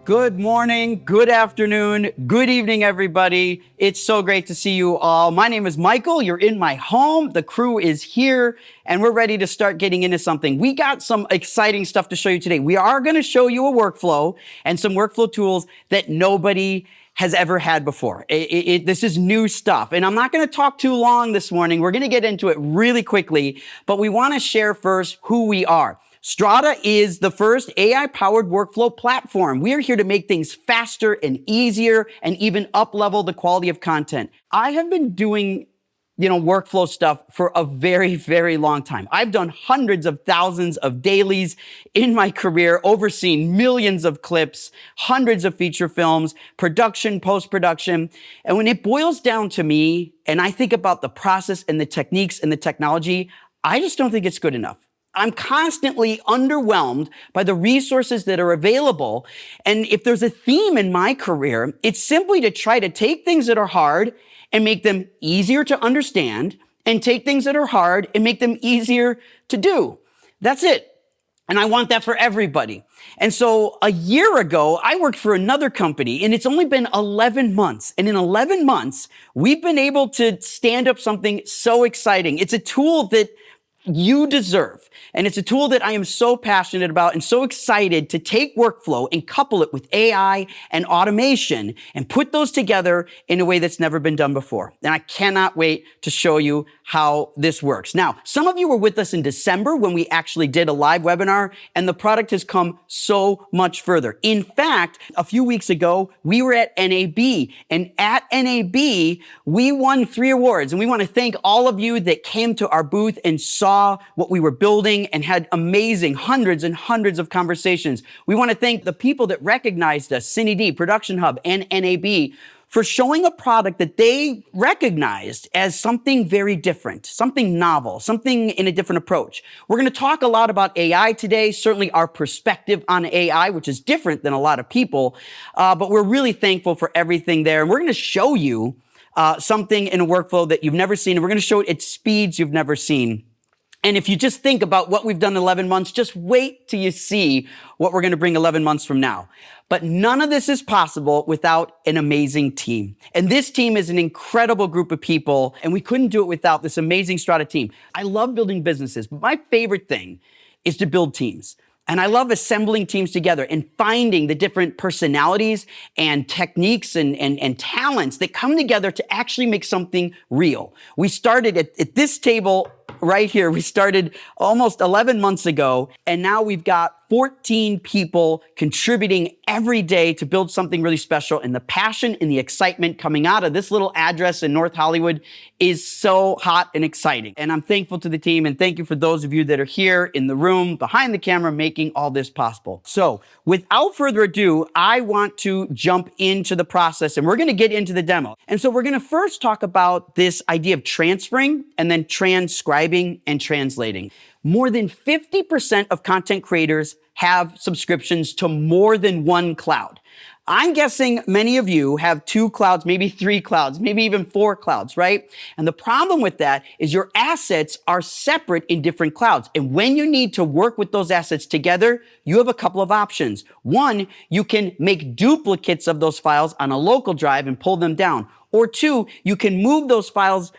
Good morning, good afternoon, good evening, everybody. It's so great to see you all. My name is Michael. You're in my home. The crew is here, and we're ready to start getting into something. We got some exciting stuff to show you today. We are going to show you a workflow and some workflow tools that nobody has ever had before. This is new stuff. And I'm not going to talk too long this morning. We're going to get into it really quickly, but we want to share first who we are. Strada is the first AI-powered workflow platform. We are here to make things faster and easier and even up-level the quality of content. I have been doing workflow stuff for a very, very long time. I've done hundreds of thousands of dailies in my career, overseen millions of clips, hundreds of feature films, production, post-production. And when it boils down to me, and I think about the process and the techniques and the technology, I just don't think it's good enough. I'm constantly underwhelmed by the resources that are available. And if there's a theme in my career, it's simply to try to take things that are hard and make them easier to understand, and take things that are hard and make them easier to do. That's it. And I want that for everybody. And so a year ago, I worked for another company, and it's only been 11 months. And in 11 months, we've been able to stand up something so exciting. It's a tool that you deserve. And it's a tool that I am so passionate about and so excited to take workflow and couple it with AI and automation and put those together in a way that's never been done before. And I cannot wait to show you how this works. Now, some of you were with us in December when we actually did a live webinar, and the product has come so much further. In fact, a few weeks ago, we were at NAB, and at NAB, we won 3 awards. And we want to thank all of you that came to our booth and saw what we were building and had amazing hundreds and hundreds of conversations. We want to thank the people that recognized us, Cinegear, Production Hub, and NAB, for showing a product that they recognized as something very different, something novel, something in a different approach. We're going to talk a lot about AI today, certainly our perspective on AI, which is different than a lot of people, but we're really thankful for everything there. And we're going to show you something in a workflow that you've never seen, and we're going to show it at speeds you've never seen. And if you just think about what we've done in 11 months, just wait till you see what we're going to bring 11 months from now. But none of this is possible without an amazing team. And this team is an incredible group of people, and we couldn't do it without this amazing Strada team. I love building businesses, but my favorite thing is to build teams. And I love assembling teams together and finding the different personalities and techniques and talents that come together to actually make something real. We started at this table right here. We started almost 11 months ago, and now we've got 14 people contributing every day to build something really special. And the passion and the excitement coming out of this little address in North Hollywood is so hot and exciting. And I'm thankful to the team, and thank you for those of you that are here in the room behind the camera making all this possible. So without further ado, I want to jump into the process, and we're going to get into the demo. And so we're going to first talk about this idea of transferring and then transcribing and translating. More than 50% of content creators have subscriptions to more than one cloud. I'm guessing many of you have 2 clouds, maybe 3 clouds, maybe even 4 clouds, right? And the problem with that is your assets are separate in different clouds. And when you need to work with those assets together, you have a couple of options. One, you can make duplicates of those files on a local drive and pull them down. Or 2, you can move those files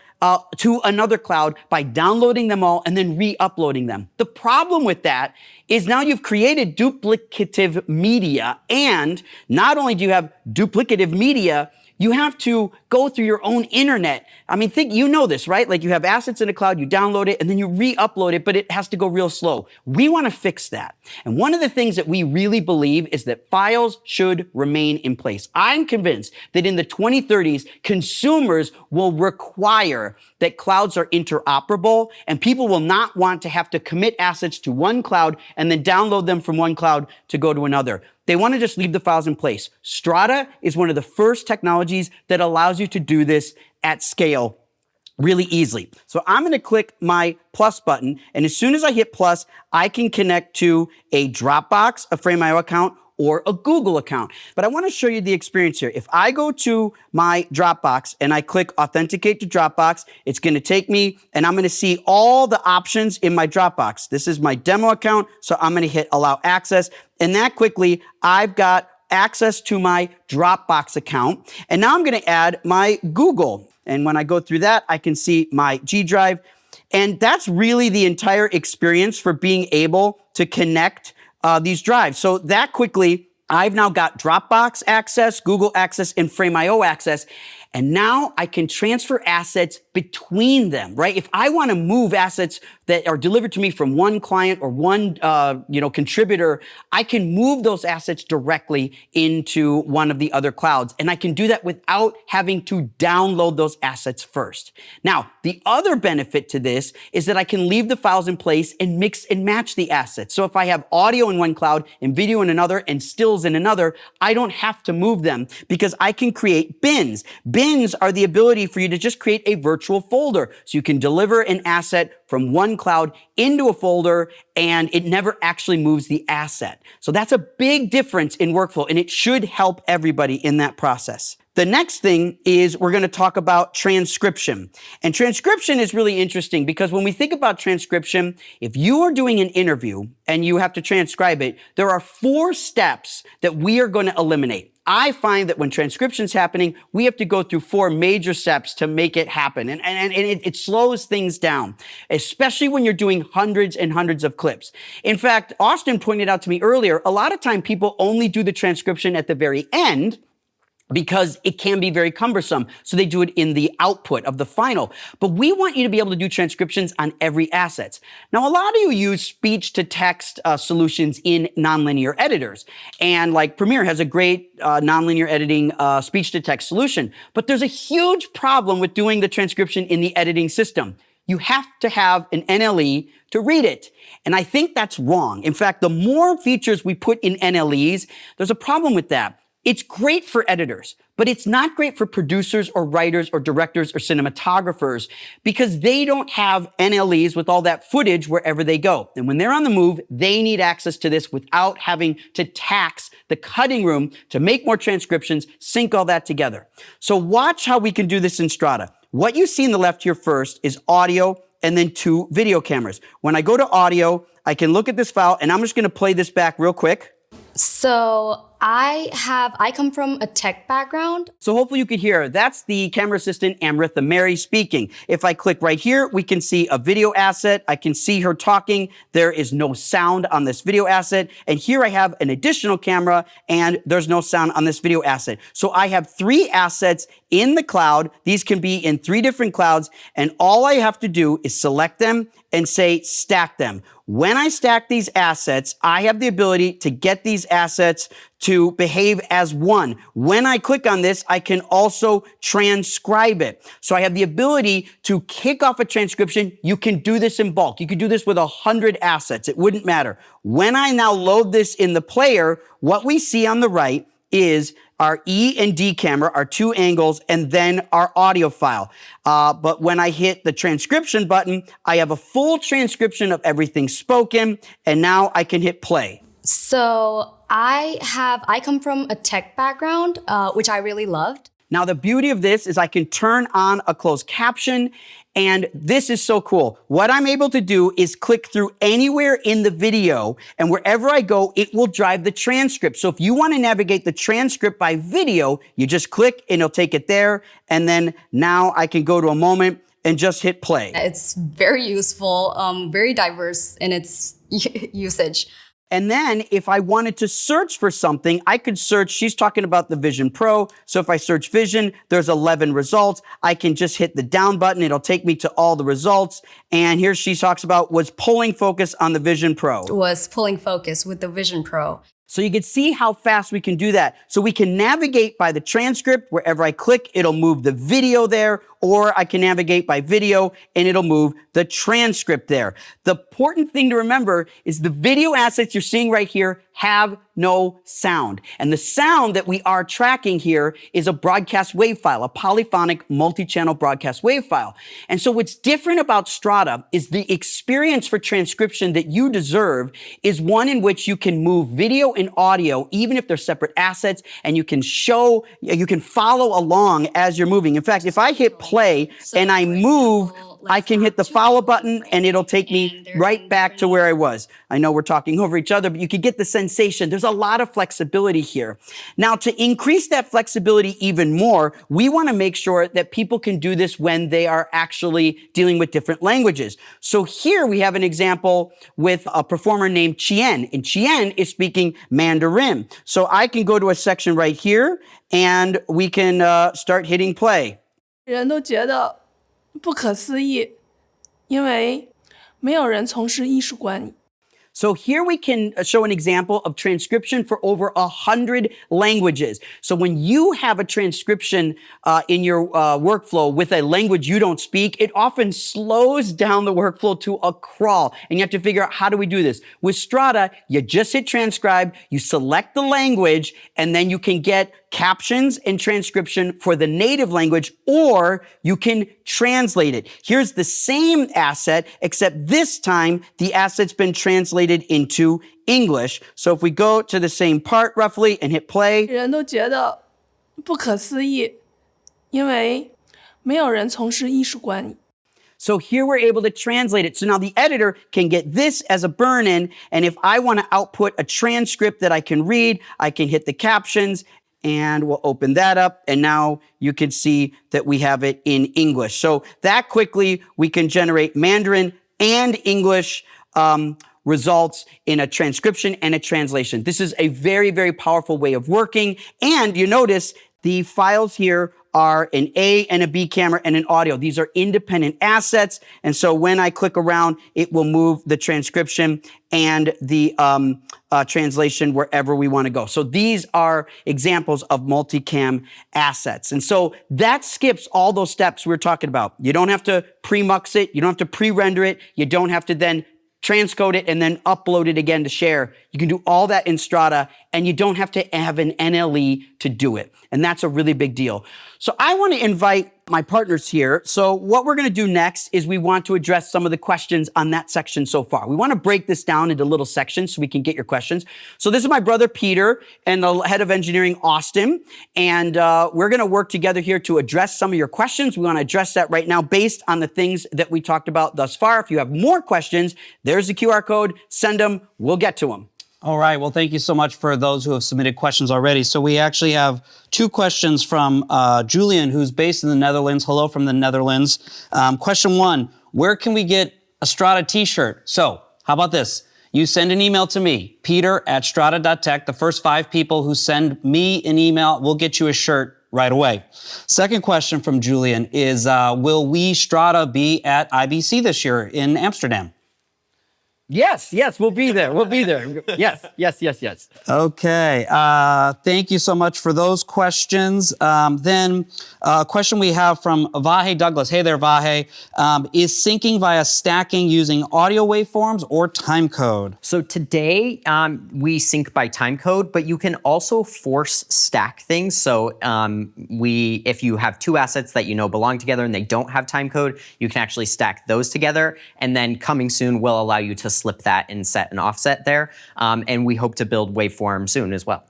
to another cloud by downloading them all and then re-uploading them. The problem with that is now you've created duplicative media, and not only do you have duplicative media, you have to go through your own internet. I mean, you know this, right? Like you have assets in the cloud, you download it, and then you re-upload it, but it has to go real slow. We want to fix that. And one of the things that we really believe is that files should remain in place. I'm convinced that in the 2030s, consumers will require that clouds are interoperable, and people will not want to have to commit assets to one cloud and then download them from one cloud to go to another. They want to just leave the files in place. Strada is one of the first technologies that allows you to do this at scale really easily. So I'm going to click my plus button, and as soon as I hit plus, I can connect to a Dropbox, a Frame.io account, or a Google account. But I want to show you the experience here. If I go to my Dropbox and I click Authenticate to Dropbox, it's going to take me and I'm going to see all the options in my Dropbox. This is my demo account, so I'm going to hit Allow Access. And that quickly, I've got access to my Dropbox account. And now I'm going to add my Google. And when I go through that, I can see my G Drive. And that's really the entire experience for being able to connect these drives. So that quickly, I've now got Dropbox access, Google access, and Frame.io access. And now I can transfer assets between them, right? If I want to move assets that are delivered to me from one client or one contributor, I can move those assets directly into one of the other clouds. And I can do that without having to download those assets first. Now, the other benefit to this is that I can leave the files in place and mix and match the assets. So if I have audio in one cloud and video in another and stills in another, I don't have to move them because I can create bins. Bins are the ability for you to just create a virtual folder. So you can deliver an asset from one cloud into a folder and it never actually moves the asset. So that's a big difference in workflow and it should help everybody in that process. The next thing is we're going to talk about transcription. And transcription is really interesting because when we think about transcription, if you are doing an interview and you have to transcribe it, there are 4 steps that we are going to eliminate. I find that when transcription's happening, we have to go through 4 major steps to make it happen. And it slows things down, especially when you're doing hundreds and hundreds of clips. In fact, Austin pointed out to me earlier, a lot of time people only do the transcription at the very end because it can be very cumbersome. So they do it in the output of the final. But we want you to be able to do transcriptions on every asset. Now, a lot of you use speech-to-text solutions in nonlinear editors. And like Premiere has a great nonlinear editing speech-to-text solution. But there's a huge problem with doing the transcription in the editing system. You have to have an NLE to read it. And I think that's wrong. In fact, the more features we put in NLEs, there's a problem with that. It's great for editors, but it's not great for producers or writers or directors or cinematographers because they don't have NLEs with all that footage wherever they go. And when they're on the move, they need access to this without having to tax the cutting room to make more transcriptions, sync all that together. So watch how we can do this in Strada. What you see in the left here first is audio and then 2 video cameras. When I go to audio, I can look at this file and I'm just going to play this back real quick. So I come from a tech background. So hopefully you could hear, that's the camera assistant Amritha Mary speaking. If I click right here, we can see a video asset. I can see her talking. There is no sound on this video asset. And here I have an additional camera and there's no sound on this video asset. So I have 3 assets in the cloud. These can be in 3 different clouds. And all I have to do is select them and say stack them. When I stack these assets, I have the ability to get these assets to behave as one. When I click on this, I can also transcribe it. So I have the ability to kick off a transcription. You can do this in bulk. You could do this with 100 assets. It wouldn't matter. When I now load this in the player, what we see on the right is our E and D camera, our 2 angles, and then our audio file. But when I hit the transcription button, I have a full transcription of everything spoken, and now I can hit play. So I come from a tech background, which I really loved. Now, the beauty of this is I can turn on a closed caption, and this is so cool. What I'm able to do is click through anywhere in the video, and wherever I go, it will drive the transcript. So if you want to navigate the transcript by video, you just click and it'll take it there. And then now I can go to a moment and just hit play. It's very useful, very diverse in its usage. And then if I wanted to search for something, I could search. She's talking about the Vision Pro. So if I search Vision, there's 11 results. I can just hit the down button. It'll take me to all the results. And here she talks about was pulling focus on the Vision Pro. Was pulling focus with the Vision Pro. So you can see how fast we can do that. So we can navigate by the transcript. Wherever I click, it'll move the video there, or I can navigate by video and it'll move the transcript there. The important thing to remember is the video assets you're seeing right here have no sound. And the sound that we are tracking here is a broadcast wave file, a polyphonic multi-channel broadcast wave file. And so what's different about Strada is the experience for transcription that you deserve is one in which you can move video and audio, even if they're separate assets, and you can follow along as you're moving. In fact, if I hit play and I move I can hit the follow button and it'll take me right back to where I was. I know we're talking over each other, but you can get the sensation. There's a lot of flexibility here. Now, to increase that flexibility even more, we want to make sure that people can do this when they are actually dealing with different languages. So here we have an example with a performer named Chien, and Chien is speaking Mandarin. So I can go to a section right here and we can start hitting play. 人都觉得不可思议，因为没有人从事艺术管理。 So here we can show an example of transcription for over 100 languages. So when you have a transcription in your workflow with a language you don't speak, it often slows down the workflow to a crawl. And you have to figure out, how do we do this? With Strada, you just hit transcribe, you select the language, and then you can get captions and transcription for the native language, or you can translate it. Here's the same asset, except this time the asset's been translated into English. So if we go to the same part roughly and hit play, 人都觉得不可思议，因为没有人从事艺术管理。 so here we're able to translate it. So now the editor can get this as a burn-in, and if I want to output a transcript that I can read, I can hit the captions, and we'll open that up, and now you can see that we have it in English. So that quickly, we can generate Mandarin and English results in a transcription and a translation. This is a very, very powerful way of working, and you notice the files here are an A and a B camera and an audio. These are independent assets. And so when I click around, it will move the transcription and the translation wherever we want to go. So these are examples of multicam assets. And so that skips all those steps we were talking about. You don't have to pre-mux it. You don't have to pre-render it. You don't have to then transcode it and then upload it again to share. You can do all that in Strada, and you don't have to have an NLE to do it. And that's a really big deal. So I want to invite my partners here. So what we're going to do next is we want to address some of the questions on that section so far. We want to break this down into little sections so we can get your questions. So this is my brother, Peter, and the head of engineering, Austin. And we're going to work together here to address some of your questions. We want to address that right now based on the things that we talked about thus far. If you have more questions, there's the QR code. Send them. We'll get to them. All right. Well, thank you so much for those who have submitted questions already. So we actually have two questions from Julian, who's based in the Netherlands. Hello from the Netherlands. Question one, where can we get a Strada t-shirt? So how about this? You send an email to me, peter@strada.tech. The first 5 people who send me an email will get you a shirt right away. Second question from Julian is, will we Strada be at IBC this year in Amsterdam? Yes, we'll be there. We'll be there. Yes. Okay. Thank you so much for those questions. Then a question we have from Vahe Douglas. Hey there, Vahe. Is syncing via stacking using audio waveforms or timecode? So today we sync by timecode, but you can also force stack things. So if you have 2 assets that you know belong together and they don't have timecode, you can actually stack those together. And then coming soon will allow you to slip that and set an offset there. And we hope to build waveform soon as well.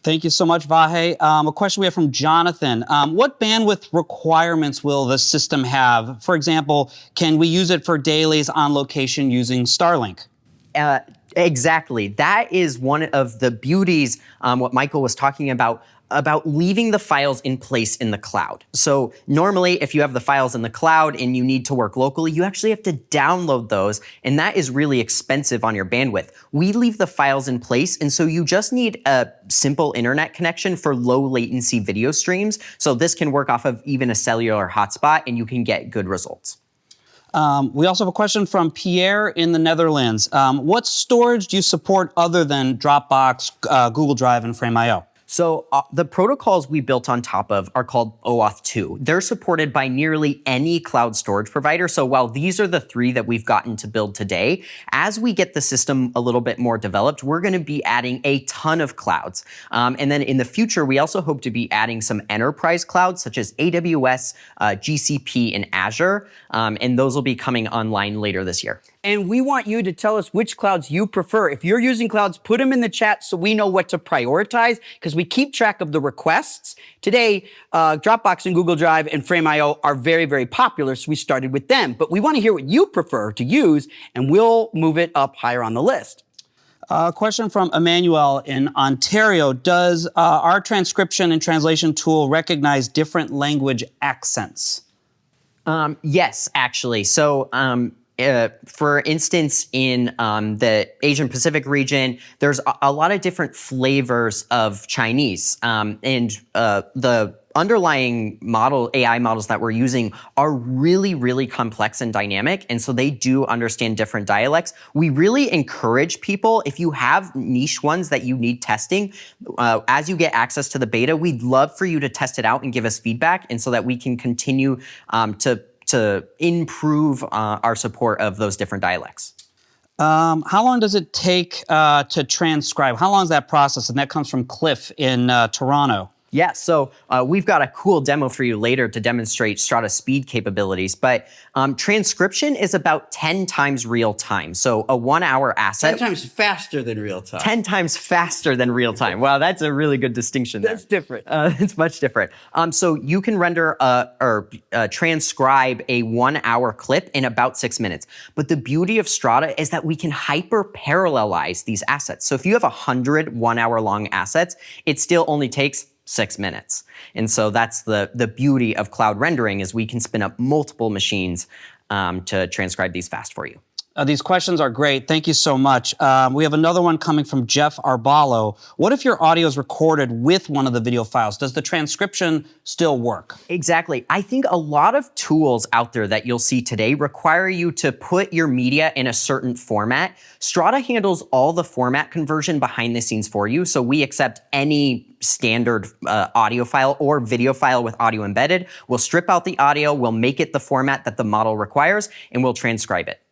Thank you so much, Vahe. A question we have from Jonathan. What bandwidth requirements will the system have? For example, can we use it for dailies on location using Starlink? Exactly. That is one of the beauties, what Michael was talking about leaving the files in place in the cloud. So normally, if you have the files in the cloud and you need to work locally, you actually have to download those, and that is really expensive on your bandwidth. We leave the files in place, and so you just need a simple internet connection for low latency video streams. So this can work off of even a cellular hotspot, and you can get good results. We also have a question from Pierre in the Netherlands. What storage do you support other than Dropbox, Google Drive, and Frame.io? So the protocols we built on top of are called OAuth 2. They're supported by nearly any cloud storage provider. So while these are the 3 that we've gotten to build today, as we get the system a little bit more developed, we're going to be adding a ton of clouds. And then in the future, we also hope to be adding some enterprise clouds such as AWS, GCP, and Azure. And those will be coming online later this year. and we want you to tell us which clouds you prefer. If you're using clouds, put them in the chat so we know what to prioritize, because we keep track of the requests. Today, Dropbox and Google Drive and Frame.io are very, very popular, so we started with them. But we want to hear what you prefer to use, and we'll move it up higher on the list. A question from Emmanuel in Ontario. Does our transcription and translation tool recognize different language accents? Yes, actually. So, for instance, in the Asian Pacific region, there's a lot of different flavors of Chinese, and the underlying AI models that we're using are really, really complex and dynamic, and so they do understand different dialects. We really encourage people, if you have niche ones that you need testing, as you get access to the beta, we'd love for you to test it out and give us feedback, and so that we can continue to improve our support of those different dialects. How long does it take to transcribe? How long is that process? And that comes from Cliff in Toronto. Yeah, so we've got a cool demo for you later to demonstrate Strada speed capabilities, but transcription is about 10 times real time. So a 1 hour asset. 10 times faster than real time. 10 times faster than real time. Wow, that's a really good distinction there. That's different. It's much different. So you can render or transcribe a 1 hour clip in about 6 minutes. But the beauty of Strada is that we can hyper parallelize these assets. So if you have 100 1 hour long assets, it still only takes 6 minutes. And so that's the beauty of cloud rendering, is we can spin up multiple machines to transcribe these fast for you. These questions are great. Thank you so much. We have another one coming from Jeff Arbalo. What if your audio is recorded with one of the video files? Does the transcription still work? Exactly. I think a lot of tools out there that you'll see today require you to put your media in a certain format. Strada handles all the format conversion behind the scenes for you, so we accept any standard audio file or video file with audio embedded. We'll strip out the audio, we'll make it the format that the model requires, and we'll transcribe it.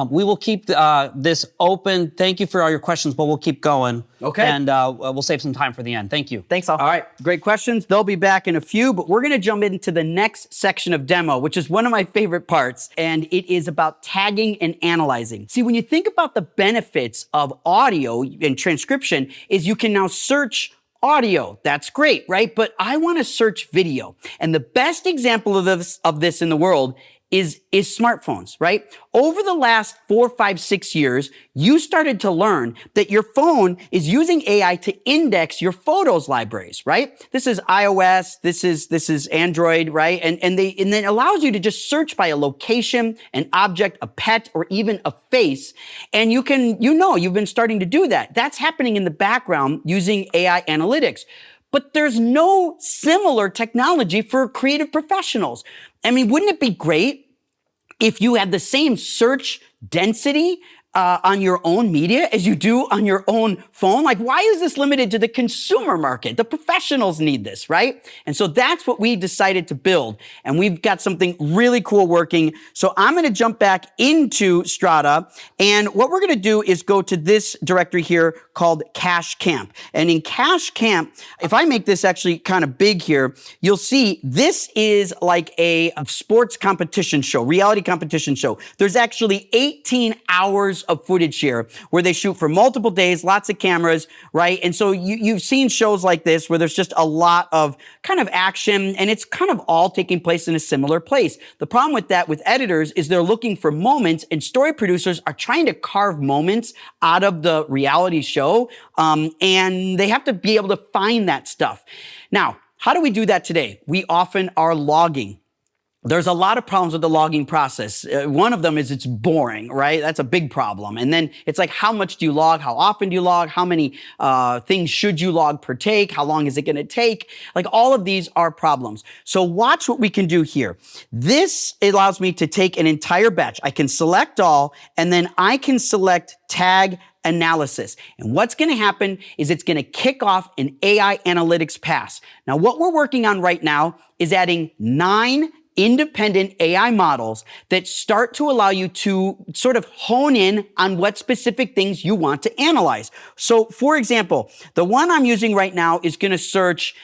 We will keep this open. Thank you for all your questions, but we'll keep going. Okay. And we'll save some time for the end. Thank you. Thanks, all. All right, great questions. They'll be back in a few, but we're going to jump into the next section of demo, which is one of my favorite parts, and it is about tagging and analyzing. See, when you think about the benefits of audio and transcription, is you can now search audio. That's great, right? But I want to search video. And the best example of this in the world is smartphones, right? Over the last 4, 5, 6 years, you started to learn that your phone is using AI to index your photos libraries, right? This is iOS, this is Android, right? And then it allows you to just search by a location, an object, a pet, or even a face. And you've been starting to do that. That's happening in the background using AI analytics. But there's no similar technology for creative professionals. I mean, wouldn't it be great if you had the same search density on your own media as you do on your own phone? Like, why is this limited to the consumer market? The professionals need this, right? And so that's what we decided to build. And we've got something really cool working. So I'm going to jump back into Strada. And what we're going to do is go to this directory here called Cache Camp. And in Cache Camp, if I make this actually kind of big here, you'll see this is like a sports competition show, reality competition show. There's actually 18 hours of footage here where they shoot for multiple days, lots of cameras, right? And so you've seen shows like this where there's just a lot of kind of action, and it's kind of all taking place in a similar place. The problem with that with editors is they're looking for moments, and story producers are trying to carve moments out of the reality show, and they have to be able to find that stuff. Now, how do we do that today? We often are logging. There's a lot of problems with the logging process. One of them is it's boring, right? That's a big problem. And then it's like, how much do you log? How often do you log? How many things should you log per take? How long is it going to take? Like, all of these are problems. So watch what we can do here. This allows me to take an entire batch. I can select all, and then I can select tag analysis. And what's going to happen is it's going to kick off an AI analytics pass. Now, what we're working on right now is adding 9 independent AI models that start to allow you to sort of hone in on what specific things you want to analyze. So for example, the one I'm using right now is going to search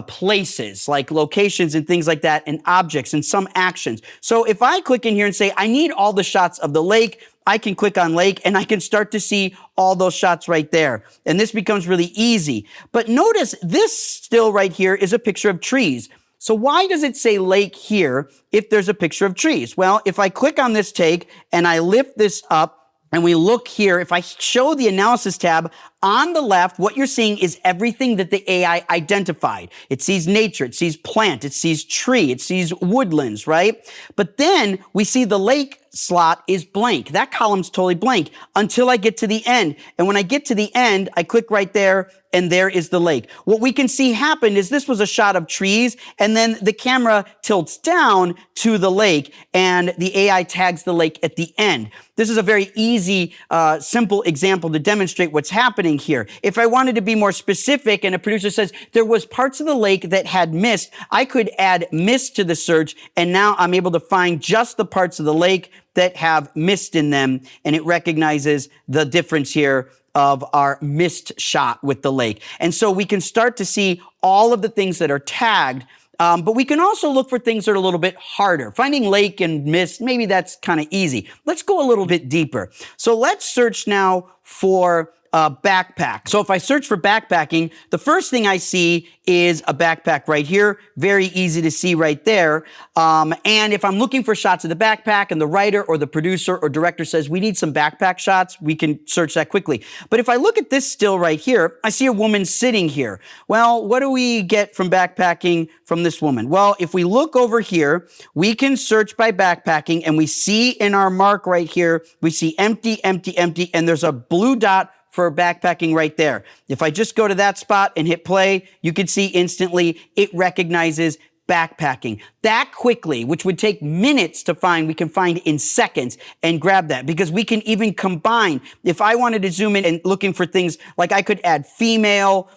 places, like locations and things like that, and objects and some actions. So if I click in here and say, I need all the shots of the lake, I can click on lake and I can start to see all those shots right there. And this becomes really easy. But notice this still right here is a picture of trees. So why does it say lake here if there's a picture of trees? Well, if I click on this take and I lift this up, and we look here, if I show the analysis tab on the left, what you're seeing is everything that the AI identified. It sees nature, it sees plant, it sees tree, it sees woodlands, right? But then we see the lake slot is blank. That column's totally blank until I get to the end. And when I get to the end, I click right there and there is the lake. What we can see happen is this was a shot of trees and then the camera tilts down to the lake and the AI tags the lake at the end. This is a very easy, simple example to demonstrate what's happening here. If I wanted to be more specific and a producer says there was parts of the lake that had mist, I could add mist to the search and now I'm able to find just the parts of the lake that have mist in them, and it recognizes the difference here of our mist shot with the lake. And so we can start to see all of the things that are tagged, but we can also look for things that are a little bit harder. Finding lake and mist, maybe that's kind of easy. Let's go a little bit deeper. So let's search now for backpack. So if I search for backpacking, the first thing I see is a backpack right here. Very easy to see right there. And if I'm looking for shots of the backpack and the writer or the producer or director says, we need some backpack shots, we can search that quickly. But if I look at this still right here, I see a woman sitting here. Well, what do we get from backpacking from this woman? Well, if we look over here, we can search by backpacking and we see in our mark right here, we see empty, empty, empty, and there's a blue dot for backpacking right there. If I just go to that spot and hit play, you can see instantly it recognizes backpacking. That quickly, which would take minutes to find, we can find in seconds and grab that because we can even combine. If I wanted to zoom in and looking for things like I could add female,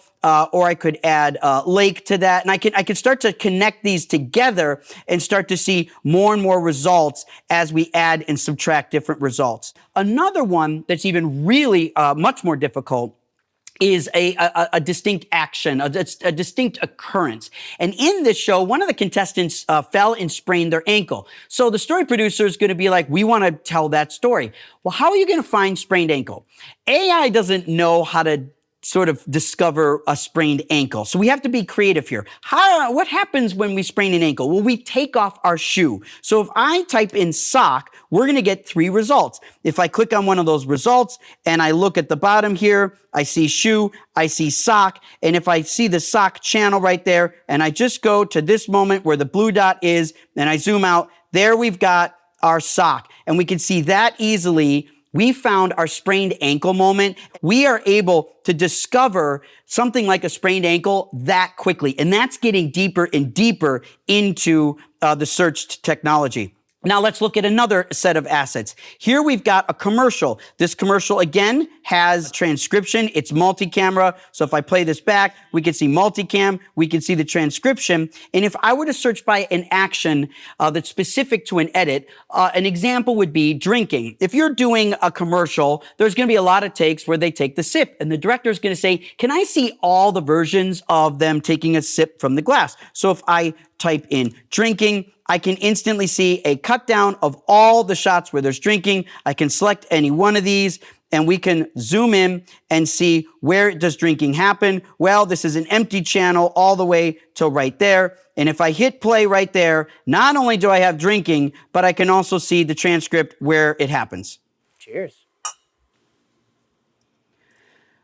or I could add lake to that, and I can start to connect these together and start to see more and more results as we add and subtract different results. Another one that's even really much more difficult is a distinct action, a distinct occurrence. And in this show, one of the contestants fell and sprained their ankle. So the story producer is going to be like, we want to tell that story. Well, how are you going to find sprained ankle? AI doesn't know how to sort of discover a sprained ankle. So we have to be creative here. What happens when we sprain an ankle? Well, we take off our shoe. So if I type in sock, we're going to get 3 results. If I click on one of those results and I look at the bottom here, I see shoe, I see sock. And if I see the sock channel right there, and I just go to this moment where the blue dot is, and I zoom out, there we've got our sock. And we can see that easily. We found our sprained ankle moment. We are able to discover something like a sprained ankle that quickly. And that's getting deeper and deeper into the search technology. Now let's look at another set of assets. Here we've got a commercial. This commercial again has transcription. It's multi-camera. So if I play this back, we can see multicam. We can see the transcription. And if I were to search by an action that's specific to an edit, an example would be drinking. If you're doing a commercial, there's going to be a lot of takes where they take the sip. And the director is going to say, can I see all the versions of them taking a sip from the glass? So if I type in drinking, I can instantly see a cut down of all the shots where there's drinking. I can select any one of these and we can zoom in and see where does drinking happen. Well, this is an empty channel all the way to right there. And if I hit play right there, not only do I have drinking, but I can also see the transcript where it happens. Cheers.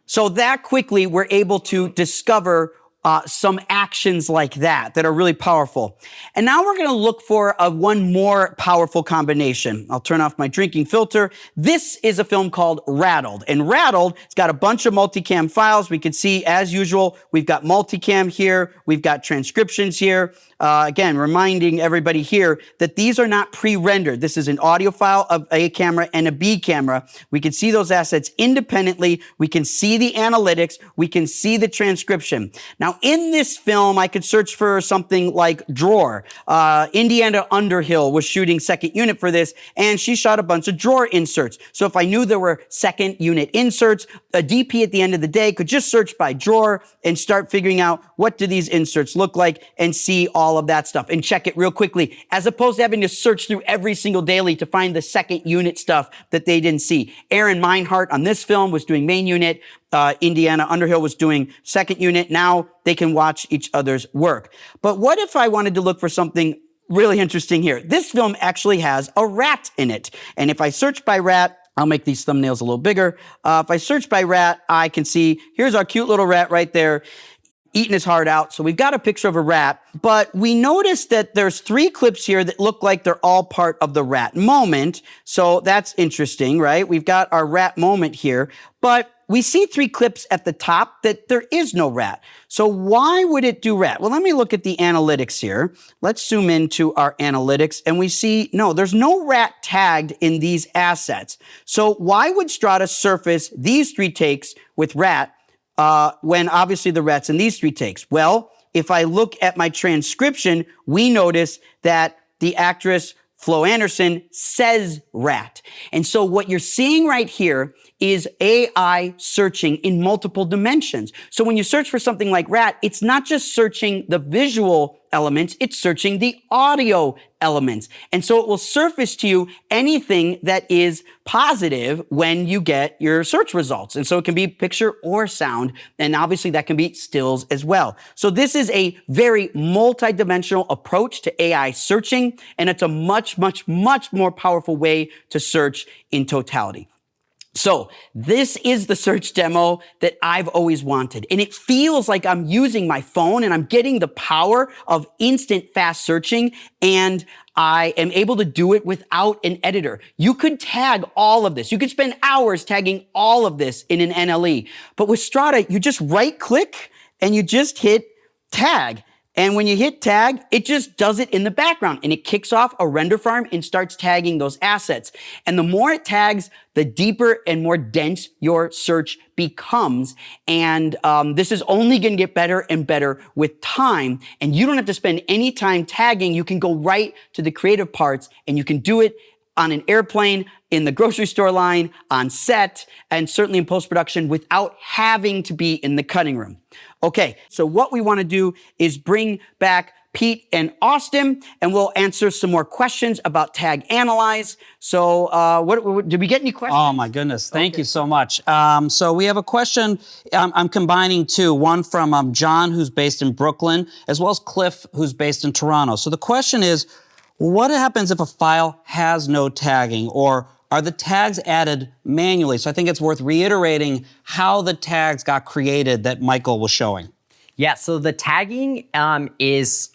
So that quickly, we're able to discover some actions like that are really powerful. And now we're going to look for one more powerful combination. I'll turn off my drinking filter. This is a film called Rattled. And Rattled, it's got a bunch of multicam files. We can see, as usual, we've got multicam here. We've got transcriptions here. Again, reminding everybody here that these are not pre-rendered. This is an audio file of a camera and a B camera. We can see those assets independently. We can see the analytics. We can see the transcription. Now, in this film, I could search for something like drawer. Indiana Underhill was shooting second unit for this, and she shot a bunch of drawer inserts. So if I knew there were second unit inserts, a DP at the end of the day could just search by drawer and start figuring out what do these inserts look like and see all of that stuff and check it real quickly, as opposed to having to search through every single daily to find the second unit stuff that they didn't see. Aaron Meinhardt on this film was doing main unit. Indiana Underhill was doing second unit. Now they can watch each other's work. But what if I wanted to look for something really interesting here? This film actually has a rat in it. And if I search by rat, I'll make these thumbnails a little bigger. If I search by rat, I can see, here's our cute little rat right there, eating his heart out. So we've got a picture of a rat, but we notice that there's 3 clips here that look like they're all part of the rat moment. So that's interesting, right? We've got our rat moment here, but we see 3 clips at the top that there is no rat. So why would it do rat? Well, let me look at the analytics here. Let's zoom into our analytics and we see, no, there's no rat tagged in these assets. So why would Strada surface these 3 takes with rat when obviously the rat's in these 3 takes? Well, if I look at my transcription, we notice that the actress Flo Anderson says rat. And so what you're seeing right here is AI searching in multiple dimensions. So when you search for something like rat, it's not just searching the visual elements, it's searching the audio elements. And so it will surface to you anything that is positive when you get your search results. And so it can be picture or sound, and obviously that can be stills as well. So this is a very multidimensional approach to AI searching, and it's a much, much, much more powerful way to search in totality. So this is the search demo that I've always wanted. And it feels like I'm using my phone and I'm getting the power of instant fast searching, and I am able to do it without an editor. You could tag all of this. You could spend hours tagging all of this in an NLE. But with Strada, you just right click and you just hit tag. And when you hit tag, it just does it in the background and it kicks off a render farm and starts tagging those assets. And the more it tags, the deeper and more dense your search becomes. And this is only going to get better and better with time. And you don't have to spend any time tagging. You can go right to the creative parts and you can do it on an airplane, in the grocery store line, on set, and certainly in post-production without having to be in the cutting room. Okay, so what we want to do is bring back Pete and Austin, and we'll answer some more questions about Tag Analyze. So did we get any questions? Oh my goodness, thank you so much. So we have a question, I'm combining 2, one from John, who's based in Brooklyn, as well as Cliff, who's based in Toronto. So the question is, what happens if a file has no tagging, or are the tags added manually? So I think it's worth reiterating how the tags got created that Michael was showing. Yeah, so the tagging is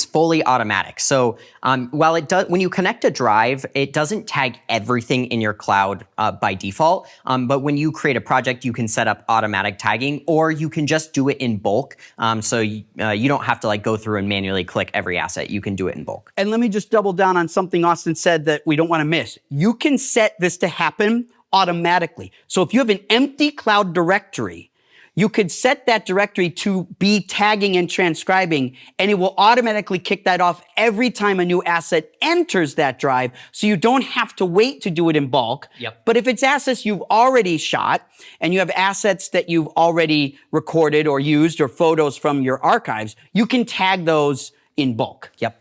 fully automatic. So while it does, when you connect a drive, it doesn't tag everything in your cloud by default. But when you create a project, you can set up automatic tagging, or you can just do it in bulk. So you don't have to go through and manually click every asset. You can do it in bulk. And let me just double down on something Austin said that we don't want to miss. You can set this to happen automatically. So if you have an empty cloud directory, you could set that directory to be tagging and transcribing, and it will automatically kick that off every time a new asset enters that drive, so you don't have to wait to do it in bulk. Yep. But if it's assets you've already shot, and you have assets that you've already recorded or used, or photos from your archives, you can tag those in bulk. Yep.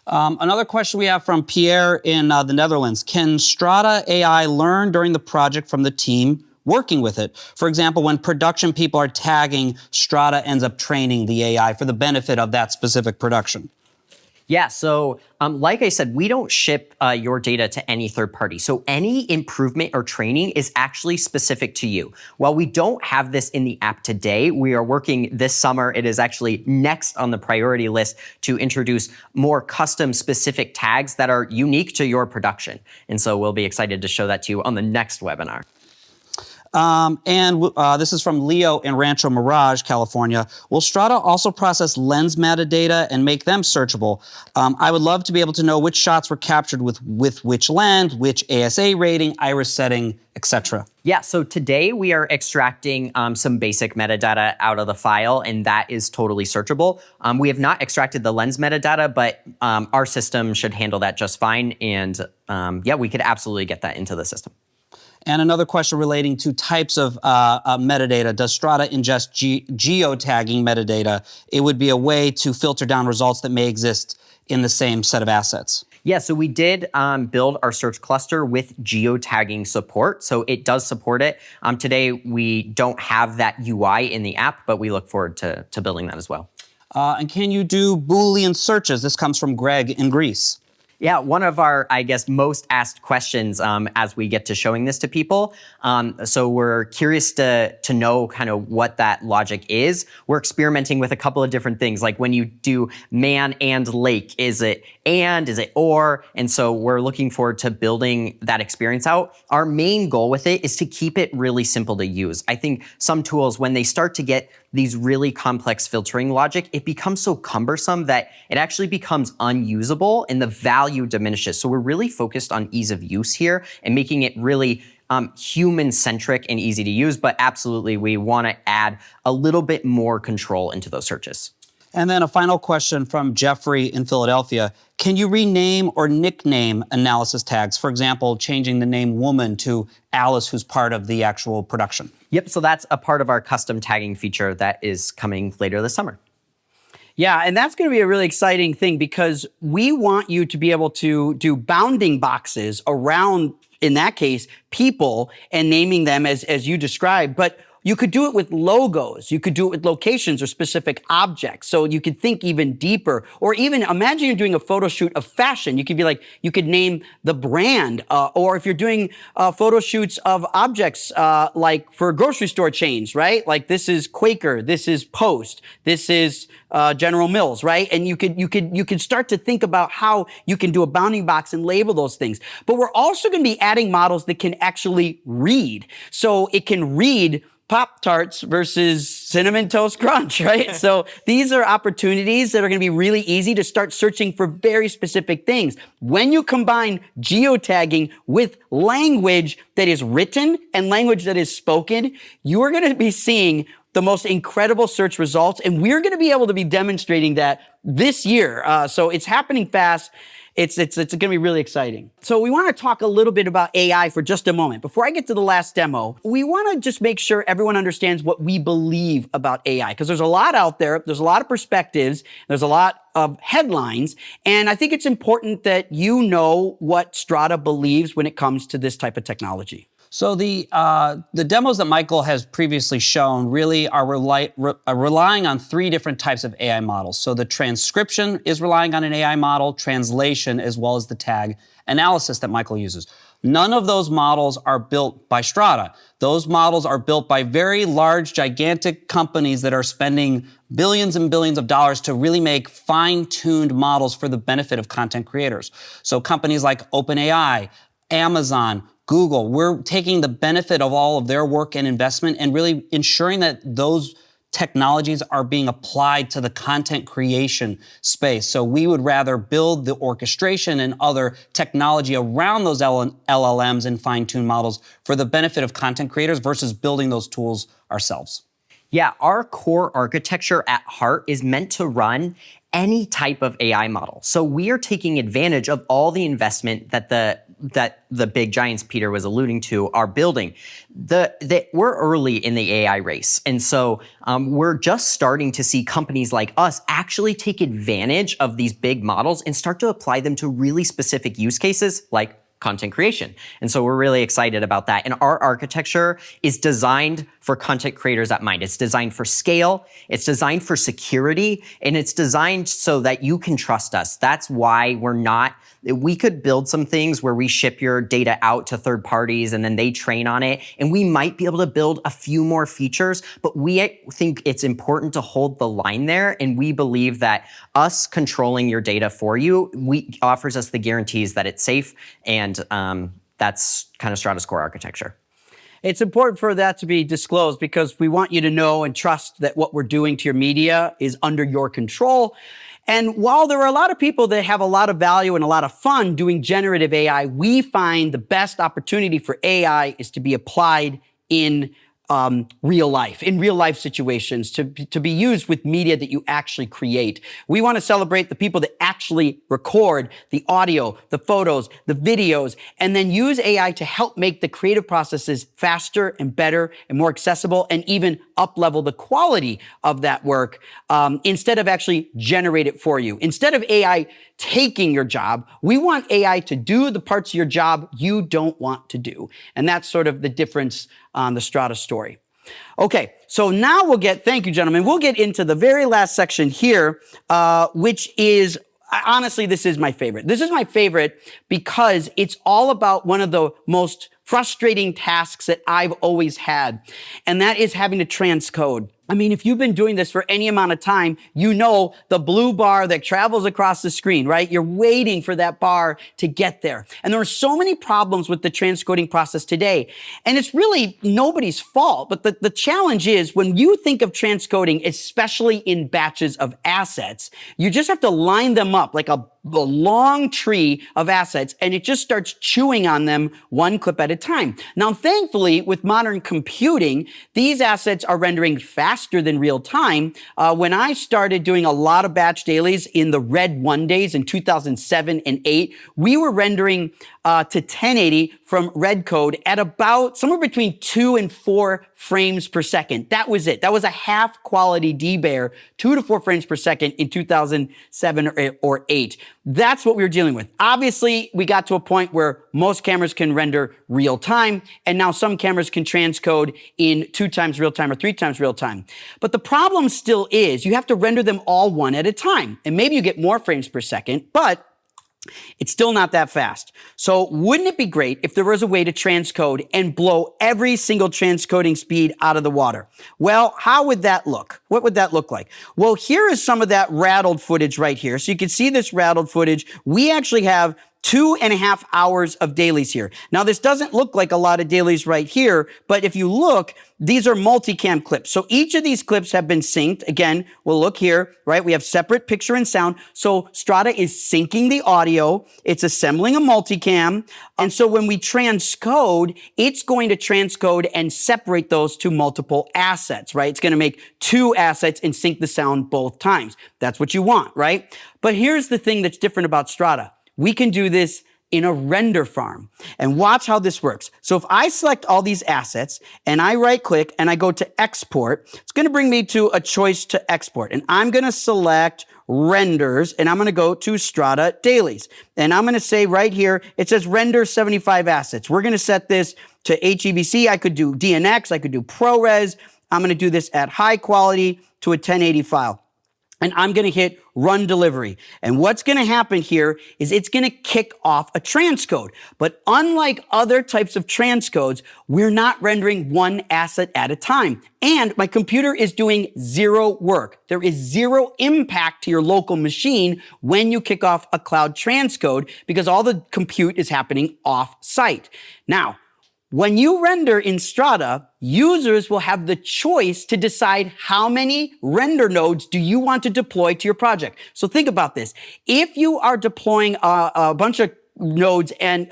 Another question we have from Pierre in the Netherlands. Can Strada AI learn during the project from the team working with it? For example, when production people are tagging, Strada ends up training the AI for the benefit of that specific production. Yeah, so like I said, we don't ship your data to any third party. So any improvement or training is actually specific to you. While we don't have this in the app today, we are working this summer. It is actually next on the priority list to introduce more custom specific tags that are unique to your production. And so we'll be excited to show that to you on the next webinar. This is from Leo in Rancho Mirage, California. Will Strada also process lens metadata and make them searchable? I would love to be able to know which shots were captured with which lens, which ASA rating, iris setting, etc. Yeah, so today we are extracting some basic metadata out of the file, and that is totally searchable. We have not extracted the lens metadata, but our system should handle that just fine. And yeah, we could absolutely get that into the system. And another question relating to types of metadata. Does Strada ingest geotagging metadata? It would be a way to filter down results that may exist in the same set of assets. Yeah, so we did build our search cluster with geotagging support, so it does support it. Today, we don't have that UI in the app, but we look forward to building that as well. And can you do Boolean searches? This comes from Greg in Greece. Yeah, one of our, I guess, most asked questions as we get to showing this to people. So we're curious to know kind of what that logic is. We're experimenting with a couple of different things, like when you do man and lake, is it and, is it or? And so we're looking forward to building that experience out. Our main goal with it is to keep it really simple to use. I think some tools, when they start to get these really complex filtering logic, it becomes so cumbersome that it actually becomes unusable and the value diminishes. So we're really focused on ease of use here and making it really human-centric and easy to use, but absolutely we want to add a little bit more control into those searches. And then a final question from Jeffrey in Philadelphia. Can you rename or nickname analysis tags? For example, changing the name woman to Alice, who's part of the actual production. Yep, so that's a part of our custom tagging feature that is coming later this summer. Yeah, and that's going to be a really exciting thing because we want you to be able to do bounding boxes around, in that case, people and naming them as you described. But you could do it with logos. You could do it with locations or specific objects. So you could think even deeper. Or even imagine you're doing a photo shoot of fashion. You could be like, you could name the brand. Or if you're doing photo shoots of objects like for grocery store chains, right? Like this is Quaker, this is Post, this is General Mills, right? And you could start to think about how you can do a bounding box and label those things. But we're also going to be adding models that can actually read. So it can read Pop-Tarts versus Cinnamon Toast Crunch, right? So these are opportunities that are going to be really easy to start searching for very specific things. When you combine geotagging with language that is written and language that is spoken, you're going to be seeing the most incredible search results, and we're going to be able to be demonstrating that this year. So it's happening fast. It's going to be really exciting. So we want to talk a little bit about AI for just a moment. Before I get to the last demo, we want to just make sure everyone understands what we believe about AI, because there's a lot out there. There's a lot of perspectives. There's a lot of headlines. And I think it's important that you know what Strada believes when it comes to this type of technology. So the demos that Michael has previously shown really are relying on three different types of AI models. So the transcription is relying on an AI model, translation, as well as the tag analysis that Michael uses. None of those models are built by Strada. Those models are built by very large, gigantic companies that are spending billions and billions of dollars to really make fine-tuned models for the benefit of content creators. So companies like OpenAI, Amazon, Google, we're taking the benefit of all of their work and investment and really ensuring that those technologies are being applied to the content creation space. So we would rather build the orchestration and other technology around those LLMs and fine-tuned models for the benefit of content creators versus building those tools ourselves. Yeah, our core architecture at heart is meant to run any type of AI model. So we are taking advantage of all the investment that the big giants Peter was alluding to are building. We're early in the AI race. And so we're just starting to see companies like us actually take advantage of these big models and start to apply them to really specific use cases like content creation. And so we're really excited about that. And our architecture is designed for content creators at mind. It's designed for scale, it's designed for security, and it's designed so that you can trust us. That's why we could build some things where we ship your data out to third parties and then they train on it. And we might be able to build a few more features, but we think it's important to hold the line there. And we believe that us controlling your data for you offers us the guarantees that it's safe. And that's kind of Strada's core architecture. It's important for that to be disclosed because we want you to know and trust that what we're doing to your media is under your control. And while there are a lot of people that have a lot of value and a lot of fun doing generative AI, we find the best opportunity for AI is to be applied in real life situations, to be used with media that you actually create. We want to celebrate the people that actually record the audio, the photos, the videos, and then use AI to help make the creative processes faster and better and more accessible, and even up-level the quality of that work instead of actually generate it for you. Instead of AI taking your job, we want AI to do the parts of your job you don't want to do. And that's sort of the difference on the Strada story. Okay, so now thank you, gentlemen, we'll get into the very last section here, which is, honestly, this is my favorite. This is my favorite because it's all about one of the most frustrating tasks that I've always had, and that is having to transcode. I mean, if you've been doing this for any amount of time, you know the blue bar that travels across the screen, right? You're waiting for that bar to get there. And there are so many problems with the transcoding process today. And it's really nobody's fault. But the challenge is when you think of transcoding, especially in batches of assets, you just have to line them up like a long tree of assets, and it just starts chewing on them one clip at a time. Now, thankfully, with modern computing, these assets are rendering faster than real time. When I started doing a lot of batch dailies in the Red 1 days in 2007 and 8, we were rendering to 1080 from red code at about somewhere between 2 and 4 frames per second. That was it. That was a half quality D-Bear, 2 to 4 frames per second in 2007 or 8. That's what we were dealing with. Obviously, we got to a point where most cameras can render real time, and now some cameras can transcode in 2 times real time or 3 times real time. But the problem still is you have to render them all one at a time, and maybe you get more frames per second, but it's still not that fast. So wouldn't it be great if there was a way to transcode and blow every single transcoding speed out of the water? Well, how would that look? What would that look like? Well, here is some of that rattled footage right here. So you can see this rattled footage. We actually have 2.5 hours of dailies here. Now, this doesn't look like a lot of dailies right here, but if you look, these are multicam clips. So each of these clips have been synced. Again, we'll look here, right? We have separate picture and sound. So Strada is syncing the audio. It's assembling a multicam. And so when we transcode, it's going to transcode and separate those to multiple assets, right? It's going to make 2 assets and sync the sound both times. That's what you want, right? But here's the thing that's different about Strada. We can do this in a render farm. And watch how this works. So if I select all these assets and I right click and I go to export, it's going to bring me to a choice to export. And I'm going to select renders and I'm going to go to Strada dailies. And I'm going to say right here, it says render 75 assets. We're going to set this to HEVC. I could do DNX. I could do ProRes. I'm going to do this at high quality to a 1080 file. And I'm going to hit run delivery. And what's going to happen here is it's going to kick off a transcode. But unlike other types of transcodes, we're not rendering one asset at a time. And my computer is doing 0 work. There is 0 impact to your local machine when you kick off a cloud transcode because all the compute is happening off-site. Now, when you render in Strada, users will have the choice to decide how many render nodes do you want to deploy to your project. So think about this. If you are deploying a bunch of nodes and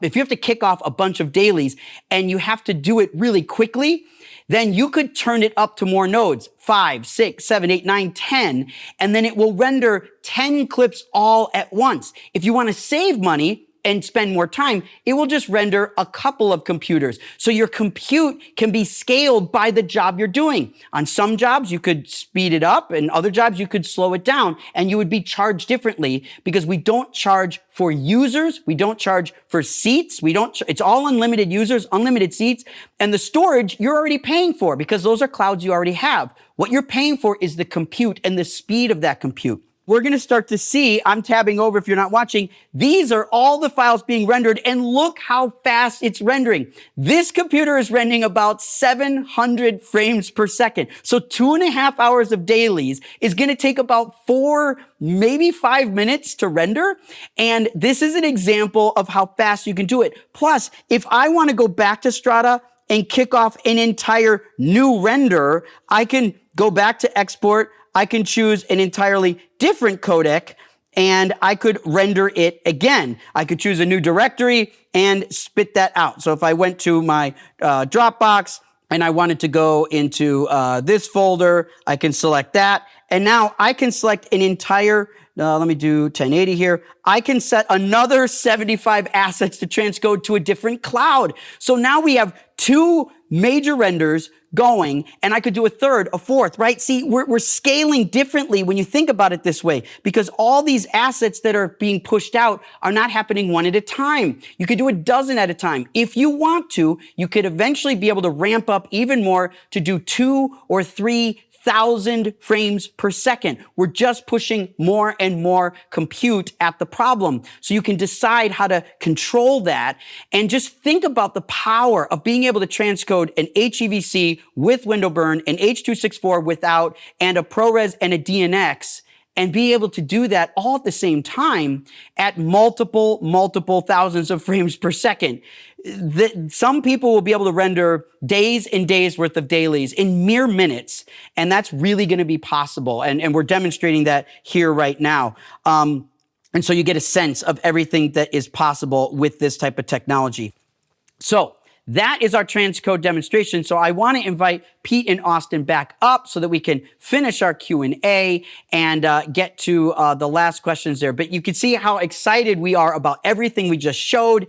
if you have to kick off a bunch of dailies and you have to do it really quickly, then you could turn it up to more nodes, 5, 6, 7, 8, 9, 10, and then it will render 10 clips all at once. If you want to save money and spend more time, it will just render a couple of computers. So your compute can be scaled by the job you're doing. On some jobs, you could speed it up, and other jobs, you could slow it down, and you would be charged differently because we don't charge for users. We don't charge for seats. It's all unlimited users, unlimited seats, and the storage you're already paying for because those are clouds you already have. What you're paying for is the compute and the speed of that compute. We're going to start to see, I'm tabbing over if you're not watching, these are all the files being rendered, and look how fast it's rendering. This computer is rendering about 700 frames per second. So 2.5 hours of dailies is going to take about 4, maybe 5 minutes to render. And this is an example of how fast you can do it. Plus, if I want to go back to Strada and kick off an entire new render. I can go back to export. I can choose an entirely different codec, and I could render it again. I could choose a new directory and spit that out. So if I went to my Dropbox and I wanted to go into this folder, I can select that. And now I can select an entire, let me do 1080 here. I can set another 75 assets to transcode to a different cloud. So now we have 2 major renders going, and I could do a third, a fourth, right? See, we're scaling differently when you think about it this way, because all these assets that are being pushed out are not happening one at a time. You could do a dozen at a time. If you want to, you could eventually be able to ramp up even more to do 2 or 3,000 frames per second. We're just pushing more and more compute at the problem. So you can decide how to control that, and just think about the power of being able to transcode an HEVC with window burn, an H.264 without, and a ProRes and a DNX, and be able to do that all at the same time at multiple thousands of frames per second. Some people will be able to render days and days worth of dailies in mere minutes, and that's really going to be possible. And we're demonstrating that here right now. And so you get a sense of everything that is possible with this type of technology. So that is our transcode demonstration. So I want to invite Pete and Austin back up so that we can finish our Q&A and get to the last questions there. But you can see how excited we are about everything we just showed.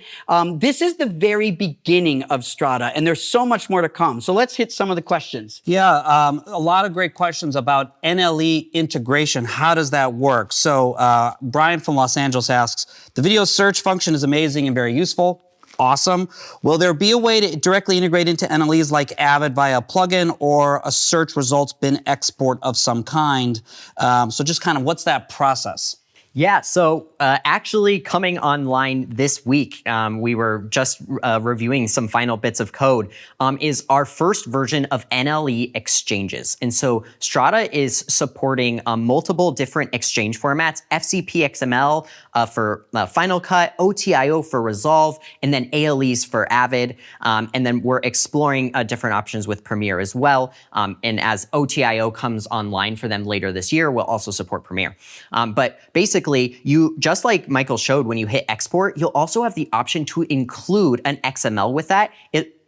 This is the very beginning of Strada, and there's so much more to come. So let's hit some of the questions. Yeah, a lot of great questions about NLE integration. How does that work? So Brian from Los Angeles asks, the video search function is amazing and very useful. Awesome. Will there be a way to directly integrate into NLEs like Avid via a plugin or a search results bin export of some kind? So just kind of what's that process? Yeah, so actually coming online this week, we were just reviewing some final bits of code, is our first version of NLE exchanges. And so Strada is supporting multiple different exchange formats, FCP XML for Final Cut, OTIO for Resolve, and then ALEs for Avid. And then we're exploring different options with Premiere as well. And as OTIO comes online for them later this year, we'll also support Premiere. But basically, you, just like Michael showed, when you hit export, you'll also have the option to include an XML with that.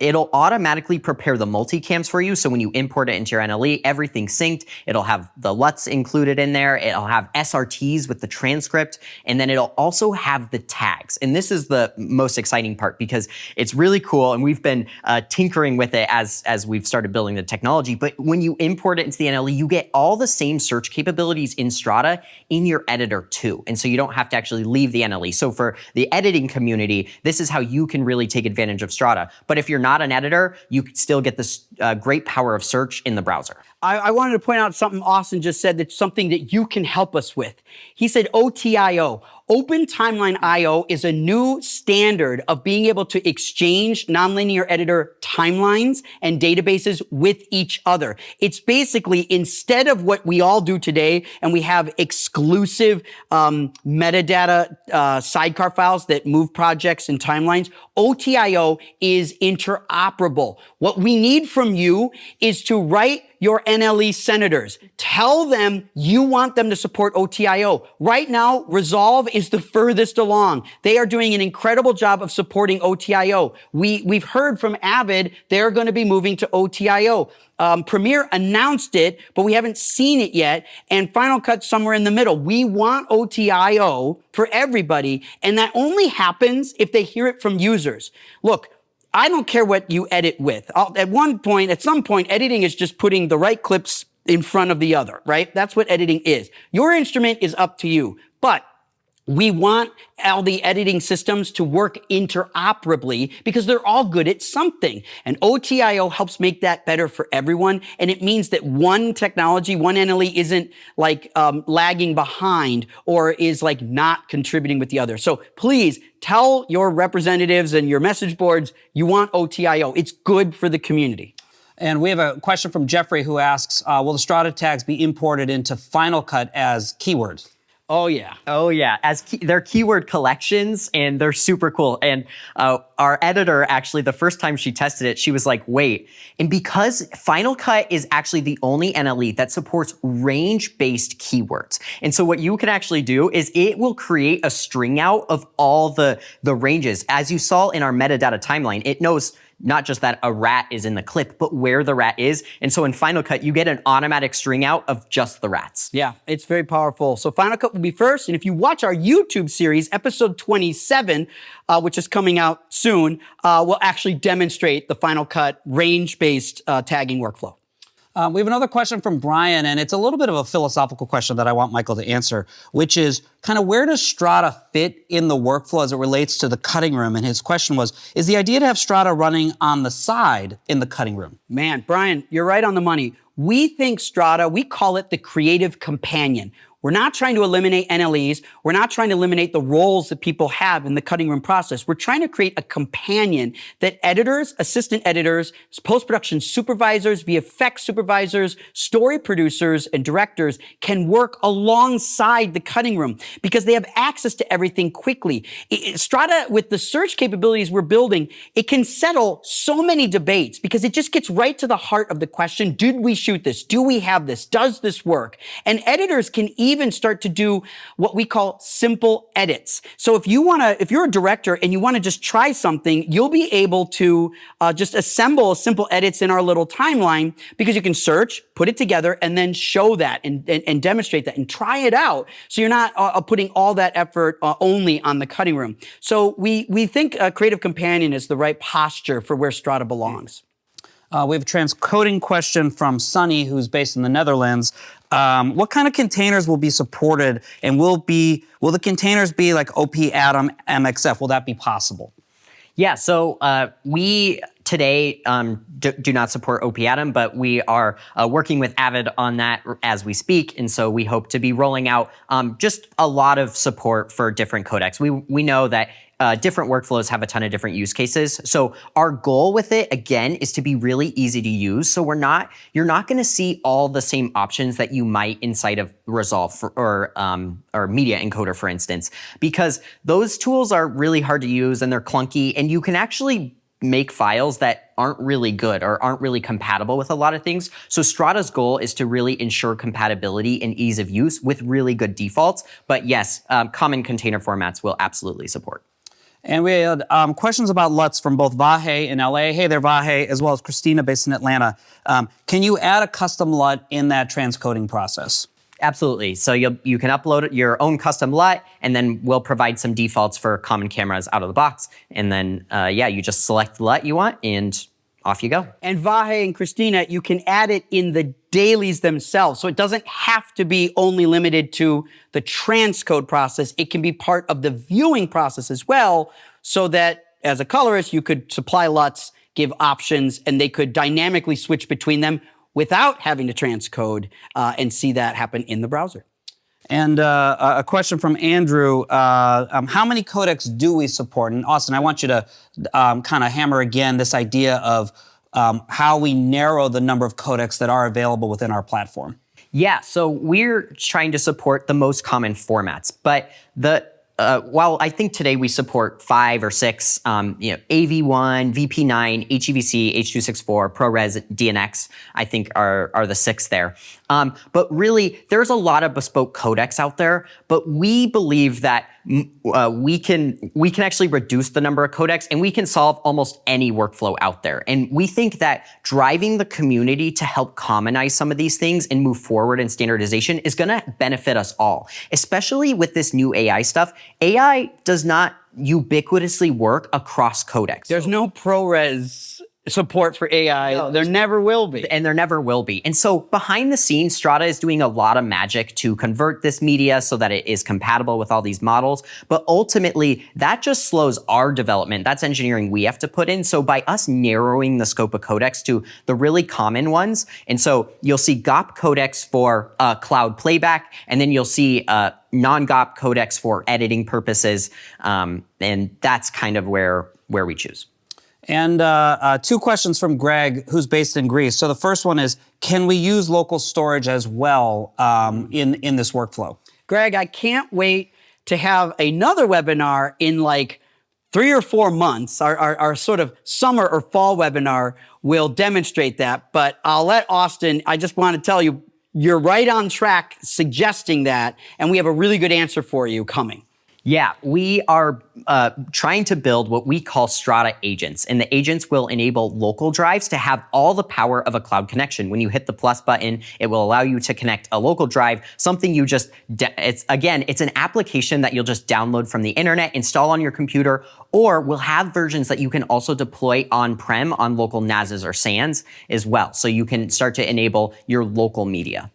It'll automatically prepare the multicams for you. So when you import it into your NLE, everything's synced. It'll have the LUTs included in there. It'll have SRTs with the transcript, and then it'll also have the tags. And this is the most exciting part because it's really cool, and we've been tinkering with it as we've started building the technology. But when you import it into the NLE, you get all the same search capabilities in Strada in your editor too. And so you don't have to actually leave the NLE. So for the editing community, this is how you can really take advantage of Strada. But if you're not an editor, you could still get this great power of search in the browser. I wanted to point out something Austin just said, that's something that you can help us with. He said OTIO. Open Timeline I/O is a new standard of being able to exchange nonlinear editor timelines and databases with each other. It's basically, instead of what we all do today, and we have exclusive metadata sidecar files that move projects and timelines, OTIO is interoperable. What we need from you is to write your NLE senators. Tell them you want them to support OTIO. Right now, Resolve is the furthest along. They are doing an incredible job of supporting OTIO. We've heard from Avid, they're going to be moving to OTIO. Premiere announced it, but we haven't seen it yet. And Final Cut's somewhere in the middle. We want OTIO for everybody, and that only happens if they hear it from users. Look, I don't care what you edit with. At some point, editing is just putting the right clips in front of the other, right? That's what editing is. Your instrument is up to you, but we want all the editing systems to work interoperably because they're all good at something. And OTIO helps make that better for everyone. And it means that one technology, one NLE isn't like lagging behind or is like not contributing with the other. So please tell your representatives and your message boards you want OTIO. It's good for the community. And we have a question from Jeffrey who asks, will the Strada tags be imported into Final Cut as keywords? Oh, yeah. Oh yeah, they're keyword collections and they're super cool. And our editor actually, the first time she tested it, she was like, wait. And because Final Cut is actually the only NLE that supports range-based keywords. And so what you can actually do is it will create a string out of all the ranges. As you saw in our metadata timeline, it knows not just that a rat is in the clip, but where the rat is. And so in Final Cut, you get an automatic string out of just the rats. Yeah, it's very powerful. So Final Cut will be first. And if you watch our YouTube series, episode 27, which is coming out soon, will actually demonstrate the Final Cut range-based tagging workflow. We have another question from Brian, and it's a little bit of a philosophical question that I want Michael to answer, which is kind of where does Strada fit in the workflow as it relates to the cutting room? And his question was, is the idea to have Strada running on the side in the cutting room? Man, Brian, you're right on the money. We think Strada, we call it the creative companion. We're not trying to eliminate NLEs. We're not trying to eliminate the roles that people have in the cutting room process. We're trying to create a companion that editors, assistant editors, post-production supervisors, VFX supervisors, story producers, and directors can work alongside the cutting room because they have access to everything quickly. Strada, with the search capabilities we're building, it can settle so many debates because it just gets right to the heart of the question. Did we shoot this? Do we have this? Does this work? And editors can even start to do what we call simple edits. So if you're a director and you want to just try something, you'll be able to just assemble simple edits in our little timeline because you can search, put it together, and then show that and demonstrate that and try it out. So you're not putting all that effort only on the cutting room. So we think a creative companion is the right posture for where Strada belongs. We have a transcoding question from Sunny, who's based in the Netherlands. What kind of containers will be supported, and will the containers be like OP Atom MXF? Will that be possible? Yeah, so we today do not support OP Atom, but we are working with Avid on that as we speak, and so we hope to be rolling out just a lot of support for different codecs. We know that different workflows have a ton of different use cases. So our goal with it, again, is to be really easy to use. So you're not going to see all the same options that you might inside of Resolve or Media Encoder, for instance, because those tools are really hard to use and they're clunky, and you can actually make files that aren't really good or aren't really compatible with a lot of things. So Strada's goal is to really ensure compatibility and ease of use with really good defaults. But yes, common container formats will absolutely support. And we had questions about LUTs from both Vahe in LA. Hey there, Vahe, as well as Christina based in Atlanta. Can you add a custom LUT in that transcoding process? Absolutely. So you can upload your own custom LUT, and then we'll provide some defaults for common cameras out of the box. And then, you just select the LUT you want, and off you go. And Vahe and Christina, you can add it in the dailies themselves. So it doesn't have to be only limited to the transcode process. It can be part of the viewing process as well, so that as a colorist, you could supply LUTs, give options, and they could dynamically switch between them without having to transcode and see that happen in the browser. And a question from Andrew, how many codecs do we support? And Austin, I want you to kind of hammer again this idea of how we narrow the number of codecs that are available within our platform. Yeah, so we're trying to support the most common formats, but while I think today we support 5 or 6, AV1, VP9, HEVC, H.264, ProRes, DNX, I think are the 6 there. But really, there's a lot of bespoke codecs out there, but we believe that we can actually reduce the number of codecs, and we can solve almost any workflow out there. And we think that driving the community to help commonize some of these things and move forward in standardization is going to benefit us all, especially with this new AI stuff. AI does not ubiquitously work across codecs. There's no ProRes support for AI. No, there never will be. And there never will be. And so behind the scenes, Strada is doing a lot of magic to convert this media so that it is compatible with all these models. But ultimately, that just slows our development. That's engineering we have to put in. So by us narrowing the scope of codecs to the really common ones, and so you'll see GOP codecs for cloud playback, and then you'll see non-GOP codecs for editing purposes. And that's kind of where we choose. And 2 questions from Greg, who's based in Greece. So the first one is, can we use local storage as well in this workflow? Greg, I can't wait to have another webinar in like 3 or 4 months. Our sort of summer or fall webinar will demonstrate that. But I'll let Austin, I just want to tell you, you're right on track suggesting that, and we have a really good answer for you coming. Yeah, we are trying to build what we call Strada agents, and the agents will enable local drives to have all the power of a cloud connection. When you hit the plus button, it will allow you to connect a local drive, something you just, it's an application that you'll just download from the internet, install on your computer, or we'll have versions that you can also deploy on-prem on local NASs or SANs as well. So you can start to enable your local media.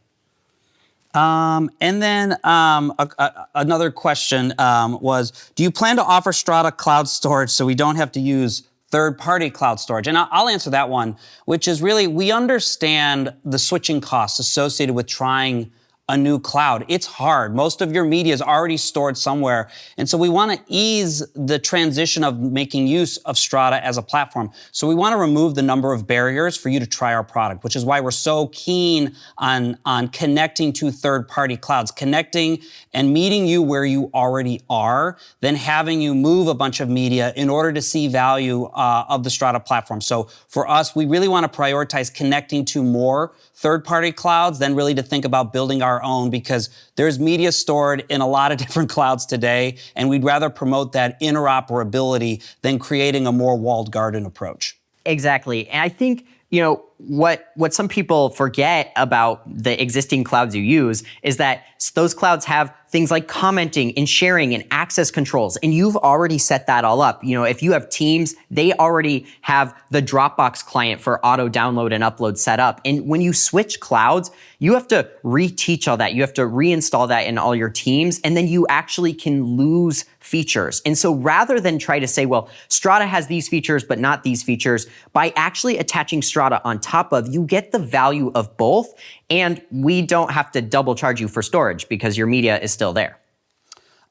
And then another question was, do you plan to offer Strada cloud storage so we don't have to use third-party cloud storage? And I'll answer that one, which is really, we understand the switching costs associated with trying a new cloud. It's hard. Most of your media is already stored somewhere. And so we want to ease the transition of making use of Strada as a platform. So we want to remove the number of barriers for you to try our product, which is why we're so keen on connecting to third-party clouds, connecting and meeting you where you already are, then having you move a bunch of media in order to see value of the Strada platform. So for us, we really want to prioritize connecting to more third-party clouds than really to think about building our own, because there's media stored in a lot of different clouds today, and we'd rather promote that interoperability than creating a more walled garden approach. Exactly. And I think, you know, what some people forget about the existing clouds you use is that those clouds have things like commenting and sharing and access controls, and you've already set that all up. You know, if you have Teams, they already have the Dropbox client for auto download and upload set up. And when you switch clouds, you have to reteach all that. You have to reinstall that in all your Teams, and then you actually can lose features. And so rather than try to say, well, Strada has these features, but not these features, by actually attaching Strada on top of, you get the value of both, and we don't have to double charge you for storage because your media is still there.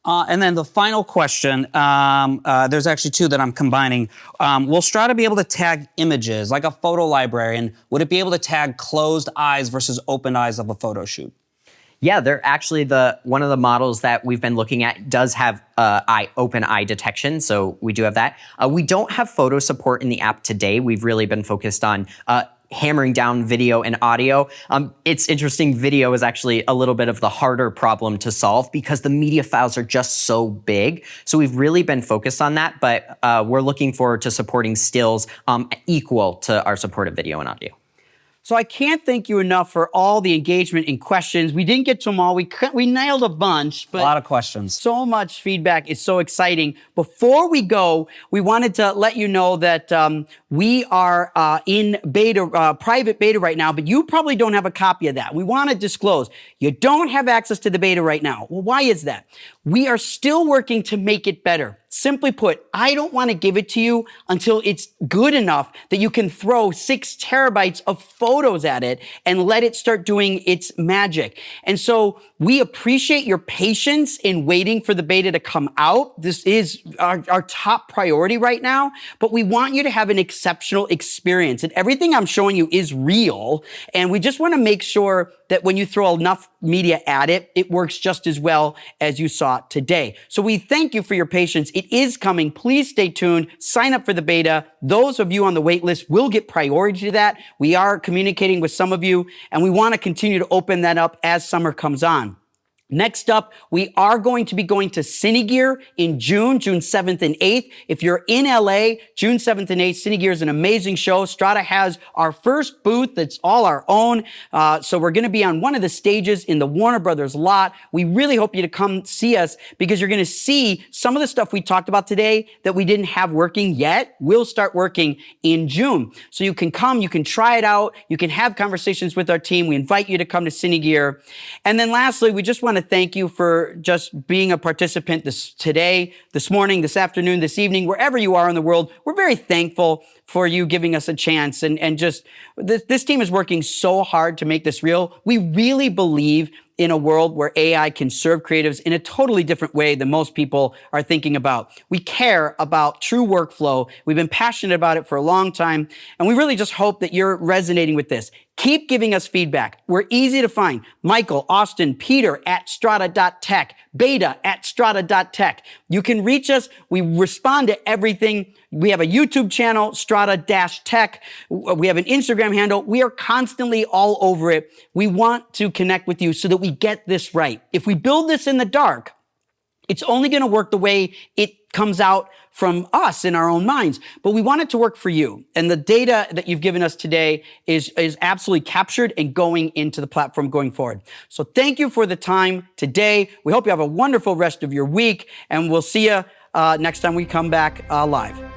And then the final question, there's actually two that I'm combining. Will Strada be able to tag images like a photo library, and would it be able to tag closed eyes versus open eyes of a photo shoot? Yeah, they're actually one of the models that we've been looking at does have open eye detection, so we do have that. We don't have photo support in the app today. We've really been focused on hammering down video and audio. It's interesting, video is actually a little bit of the harder problem to solve because the media files are just so big. So we've really been focused on that, but we're looking forward to supporting stills equal to our support of video and audio. So I can't thank you enough for all the engagement and questions. We didn't get to them all. We nailed a bunch, but a lot of questions. So much feedback. It's so exciting. Before we go, we wanted to let you know that we are in beta, private beta right now, but you probably don't have a copy of that. We want to disclose you don't have access to the beta right now. Well, why is that? We are still working to make it better. Simply put, I don't want to give it to you until it's good enough that you can throw 6 terabytes of photos at it and let it start doing its magic. And so we appreciate your patience in waiting for the beta to come out. This is our top priority right now, but we want you to have an exceptional experience. And everything I'm showing you is real. And we just want to make sure that when you throw enough media at it, it works just as well as you saw it today. So we thank you for your patience. It is coming. Please stay tuned. Sign up for the beta. Those of you on the wait list will get priority to that. We are communicating with some of you, and we want to continue to open that up as summer comes on. Next up, we are going to be going to Cinegear in June 7th and 8th. If you're in LA, June 7th and 8th, Cinegear is an amazing show. Strada has our first booth that's all our own. So we're going to be on one of the stages in the Warner Brothers lot. We really hope you to come see us because you're going to see some of the stuff we talked about today that we didn't have working yet will start working in June. So you can come, you can try it out, you can have conversations with our team. We invite you to come to Cinegear. And then lastly, we just want to thank you for just being a participant today, this morning, this afternoon, this evening, wherever you are in the world. We're very thankful for you giving us a chance. And just, this team is working so hard to make this real. We really believe in a world where AI can serve creatives in a totally different way than most people are thinking about. We care about true workflow. We've been passionate about it for a long time, and we really just hope that you're resonating with this. Keep giving us feedback. We're easy to find. Michael, Austin, Peter at strada.tech, Beta at strada.tech. You can reach us. We respond to everything. We have a YouTube channel, strada-tech. We have an Instagram handle. We are constantly all over it. We want to connect with you so that we get this right. If we build this in the dark, it's only going to work the way it comes out from us in our own minds, but we want it to work for you. And the data that you've given us today is absolutely captured and going into the platform going forward. So thank you for the time today. We hope you have a wonderful rest of your week, and we'll see you next time we come back live.